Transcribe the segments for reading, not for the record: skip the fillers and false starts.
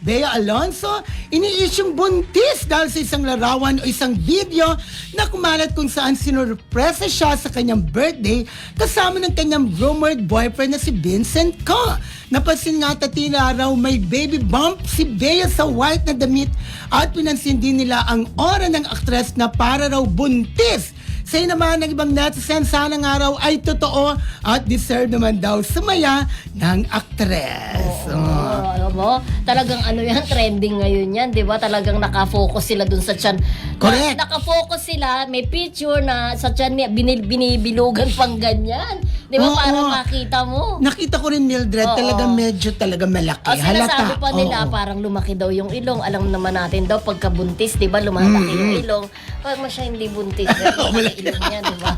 Bea Alonso, iniisyong buntis dahil sa isang larawan o isang video na kumalat kung saan sinurpresa siya sa kanyang birthday kasama ng kanyang rumored boyfriend na si Vincent Co. Napansin nga tila raw may baby bump si Bea sa white na damit at pinansin din nila ang aura ng aktres na para raw buntis. Say naman ng ibang netizens, sana nga raw ay totoo at deserve naman daw sumaya ng aktres. Alam mo, talagang ano yan, trending ngayon yan, di ba? Talagang nakafocus sila dun sa tiyan. Correct. Nakafocus sila, may picture na sa tiyan niya, binibilugan pang ganyan. Di ba? Oo. Para makita mo. Nakita ko rin Mildred, Oo. talagang medyo talaga malaki. O sinasabi pa nila, Oo. parang lumaki daw yung ilong. Alam naman natin daw, pagkabuntis, di ba, lumalaki yung ilong. Pag mo siya hindi buntis, malaki ilong niya, di ba?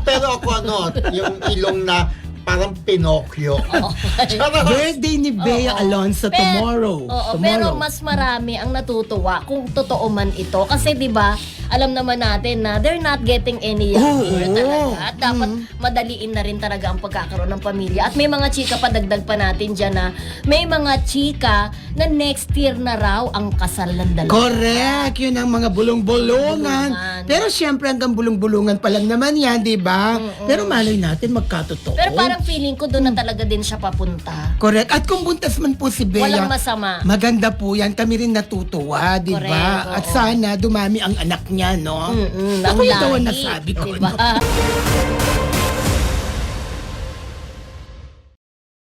Pero ako yung ilong na parang Pinocchio. Charot. Birthday ni Bea Oo. Alonso tomorrow. Oo, Tomorrow. pero mas marami ang natutuwa kung totoo man ito. Kasi 'di ba, alam naman natin na they're not getting any younger talaga. At dapat madaliin na rin talaga ang pagkakaroon ng pamilya. At may mga chika pa, dagdag pa natin dyan na may mga chika na next year na raw ang kasal ng dalawa. Correct, yun ang mga bulong-bulungan. Bulungan. Pero syempre hanggang bulong-bulungan pa lang naman yan, di ba? Pero malay natin magkatotoo. Pero parang feeling ko doon na talaga din siya papunta. Correct. At kung buntas man po si Bea, Walang masama. maganda po yan. Kami rin natutuwa, di ba? Correct, At oo. sana dumami ang anak niya, no? Ng Ako yung daw ang lahi, nasabi ko. diba? no?